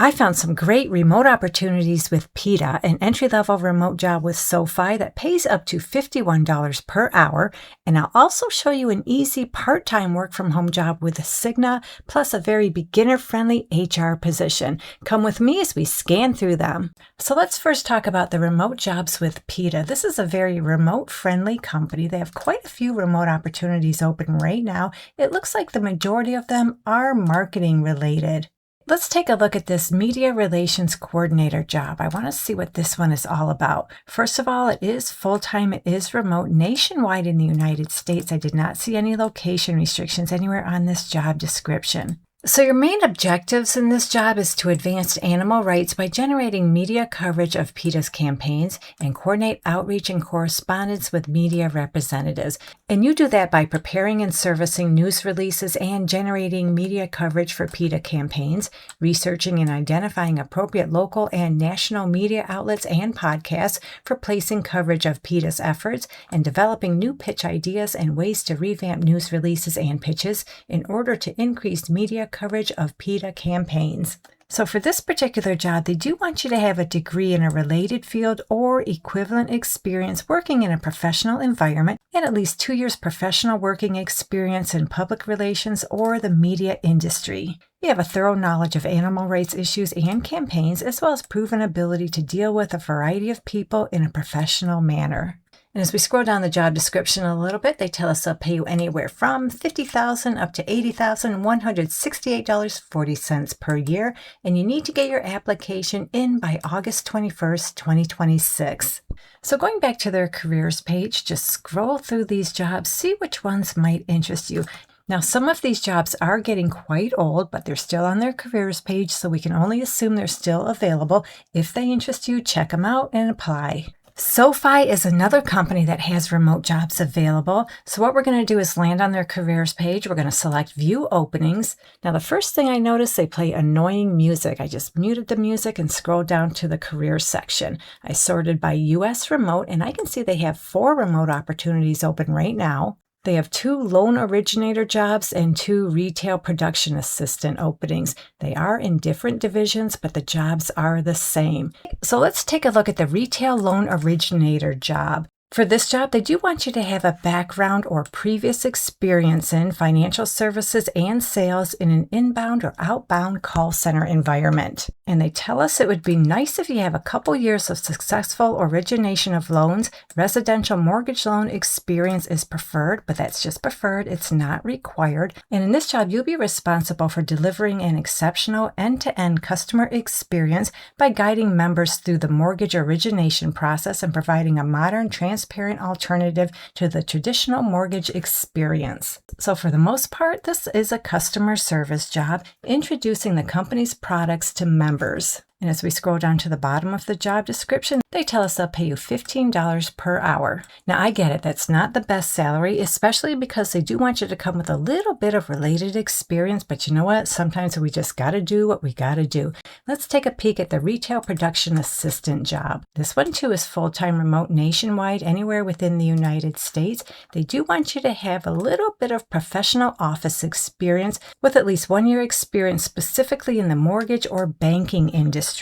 I found some great remote opportunities with Peta, an entry-level remote job with SoFi that pays up to $51 per hour. And I'll also show you an easy part-time work-from-home job with Cigna, plus a very beginner-friendly HR position. Come with me as we scan through them. So let's first talk about the remote jobs with Peta. This is a very remote-friendly company. They have quite a few remote opportunities open right now. It looks like the majority of them are marketing related. Let's take a look at this Media Relations Coordinator job. I want to see what this one is all about. First of all, it is full-time, it is remote nationwide in the United States. I did not see any location restrictions anywhere on this job description. So your main objectives in this job is to advance animal rights by generating media coverage of Peta's campaigns and coordinate outreach and correspondence with media representatives. And you do that by preparing and servicing news releases and generating media coverage for Peta campaigns, researching and identifying appropriate local and national media outlets and podcasts for placing coverage of Peta's efforts, and developing new pitch ideas and ways to revamp news releases and pitches in order to increase media coverage of Peta campaigns. So for this particular job, they do want you to have a degree in a related field or equivalent experience working in a professional environment and at least 2 years professional working experience in public relations or the media industry. You have a thorough knowledge of animal rights issues and campaigns, as well as proven ability to deal with a variety of people in a professional manner. And as we scroll down the job description a little bit, they tell us they'll pay you anywhere from $50,000 up to $80,168.40 per year. And you need to get your application in by August 21st, 2026. So going back to their careers page, just scroll through these jobs, see which ones might interest you. Now, some of these jobs are getting quite old, but they're still on their careers page, so we can only assume they're still available. If they interest you, check them out and apply. SoFi is another company that has remote jobs available. So what we're going to do is land on their careers page. We're going to select view openings. Now, the first thing I noticed, they play annoying music. I just muted the music and scrolled down to the careers section. I sorted by US remote, and I can see they have 4 remote opportunities open right now. They have 2 loan originator jobs and 2 retail production assistant openings. They are in different divisions, but the jobs are the same. So let's take a look at the retail loan originator job. For this job, they do want you to have a background or previous experience in financial services and sales in an inbound or outbound call center environment. And they tell us it would be nice if you have a couple years of successful origination of loans. Residential mortgage loan experience is preferred, but that's just preferred. It's not required. And in this job, you'll be responsible for delivering an exceptional end-to-end customer experience by guiding members through the mortgage origination process and providing a modern, transparent alternative to the traditional mortgage experience. So for the most part, this is a customer service job, introducing the company's products to members. And as we scroll down to the bottom of the job description, they tell us they'll pay you $15 per hour. Now, I get it. That's not the best salary, especially because they do want you to come with a little bit of related experience. But you know what? Sometimes we just got to do what we got to do. Let's take a peek at the retail production assistant job. This one, too, is full-time remote nationwide, anywhere within the United States. They do want you to have a little bit of professional office experience with at least 1 year experience specifically in the mortgage or banking industry.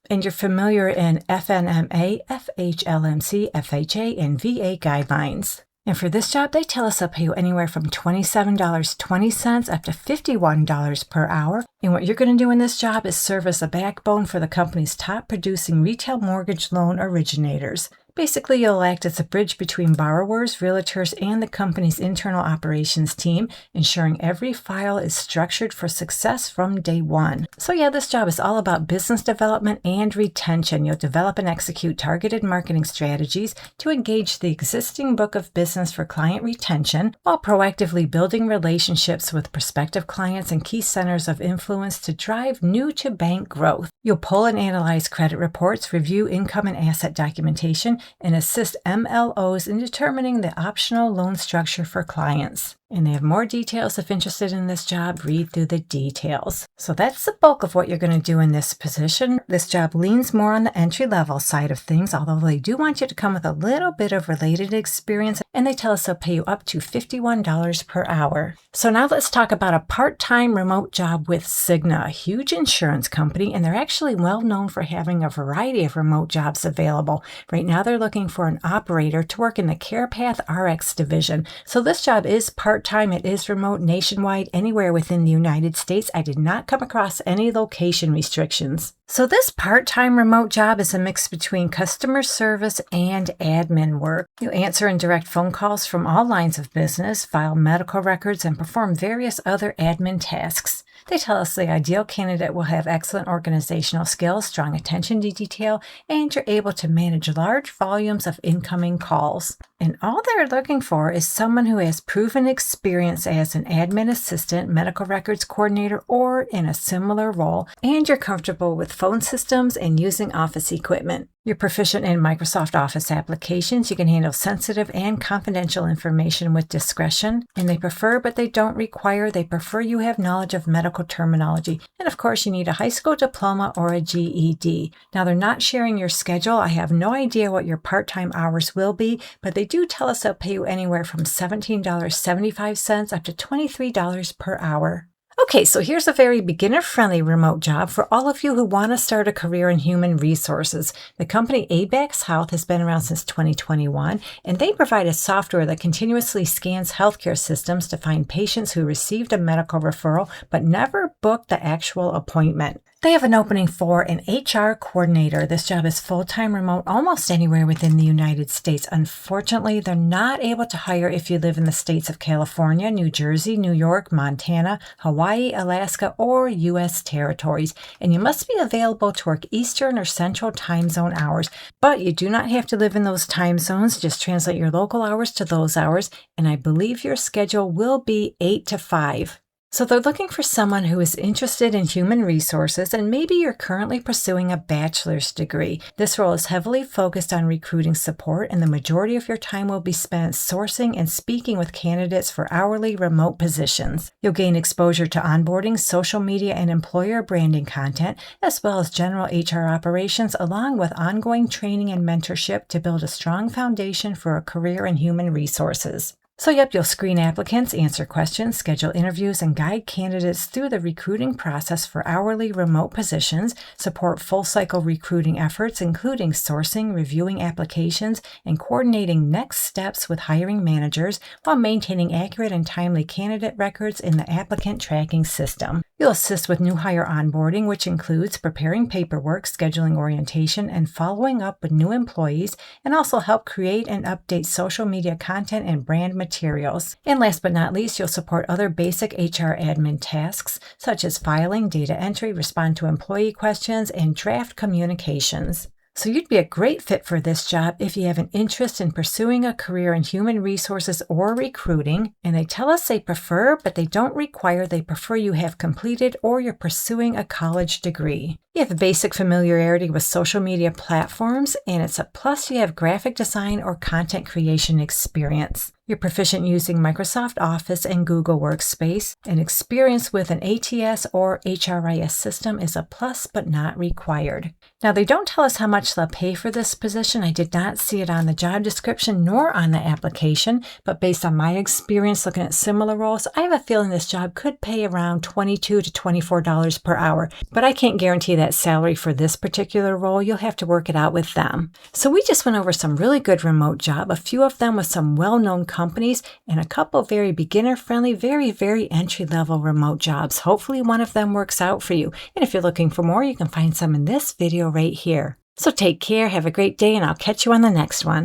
And you're familiar in FNMA, FHLMC, FHA, and VA guidelines. And for this job, they tell us they'll pay you anywhere from $27.20 up to $51 per hour. And what you're going to do in this job is serve as a backbone for the company's top producing retail mortgage loan originators. Basically, you'll act as a bridge between borrowers, realtors, and the company's internal operations team, ensuring every file is structured for success from day one. So yeah, this job is all about business development and retention. You'll develop and execute targeted marketing strategies to engage the existing book of business for client retention, while proactively building relationships with prospective clients and key centers of influence to drive new-to-bank growth. You'll pull and analyze credit reports, review income and asset documentation, and assist MLOs in determining the optional loan structure for clients. And they have more details. If interested in this job, read through the details. So that's the bulk of what you're going to do in this position. This job leans more on the entry-level side of things, although they do want you to come with a little bit of related experience, and they tell us they'll pay you up to $51 per hour. So now let's talk about a part-time remote job with Cigna, a huge insurance company, and they're actually well known for having a variety of remote jobs available. Right now they're looking for an operator to work in the CarePath RX division. So this job is part-time. It is remote nationwide, anywhere within the United States. I did not come across any location restrictions. So this part-time remote job is a mix between customer service and admin work. You answer and direct phone calls from all lines of business, file medical records, and perform various other admin tasks. They tell us the ideal candidate will have excellent organizational skills, strong attention to detail, and you're able to manage large volumes of incoming calls. And all they're looking for is someone who has proven experience as an admin assistant, medical records coordinator, or in a similar role, and you're comfortable with phone systems and using office equipment. You're proficient in Microsoft Office applications. You can handle sensitive and confidential information with discretion. And they prefer, but they don't require, they prefer you have knowledge of medical terminology. And of course, you need a high school diploma or a GED. Now, they're not sharing your schedule. I have no idea what your part-time hours will be, but they do tell us they'll pay you anywhere from $17.75 up to $23 per hour. Okay, so here's a very beginner-friendly remote job for all of you who want to start a career in human resources. The company ABAX Health has been around since 2021, and they provide a software that continuously scans healthcare systems to find patients who received a medical referral but never booked the actual appointment. They have an opening for an HR coordinator. This job is full-time remote almost anywhere within the United States. Unfortunately, they're not able to hire if you live in the states of California, New Jersey, New York, Montana, Hawaii, Alaska, or U.S. territories. And you must be available to work Eastern or Central time zone hours. But you do not have to live in those time zones. Just translate your local hours to those hours. And I believe your schedule will be 8 to 5. So they're looking for someone who is interested in human resources, and maybe you're currently pursuing a bachelor's degree. This role is heavily focused on recruiting support, and the majority of your time will be spent sourcing and speaking with candidates for hourly remote positions. You'll gain exposure to onboarding, social media, and employer branding content, as well as general HR operations, along with ongoing training and mentorship to build a strong foundation for a career in human resources. So you'll screen applicants, answer questions, schedule interviews, and guide candidates through the recruiting process for hourly remote positions, support full-cycle recruiting efforts, including sourcing, reviewing applications, and coordinating next steps with hiring managers while maintaining accurate and timely candidate records in the applicant tracking system. You'll assist with new hire onboarding, which includes preparing paperwork, scheduling orientation, and following up with new employees, and also help create and update social media content and brand materials. And last but not least, you'll support other basic HR admin tasks, such as filing, data entry, respond to employee questions, and draft communications. So you'd be a great fit for this job if you have an interest in pursuing a career in human resources or recruiting. And they tell us they prefer, but they don't require, they prefer you have completed or you're pursuing a college degree. You have a basic familiarity with social media platforms, and it's a plus you have graphic design or content creation experience. You're proficient using Microsoft Office and Google Workspace, and experience with an ATS or HRIS system is a plus but not required. Now, they don't tell us how much they'll pay for this position. I did not see it on the job description nor on the application, but based on my experience looking at similar roles, I have a feeling this job could pay around $22 to $24 per hour, but I can't guarantee that salary for this particular role. You'll have to work it out with them. So we just went over some really good remote job, a few of them with some well-known companies, and a couple very beginner-friendly, very entry-level remote jobs. Hopefully one of them works out for you. And if you're looking for more, you can find some in this video right here. So take care, have a great day, and I'll catch you on the next one.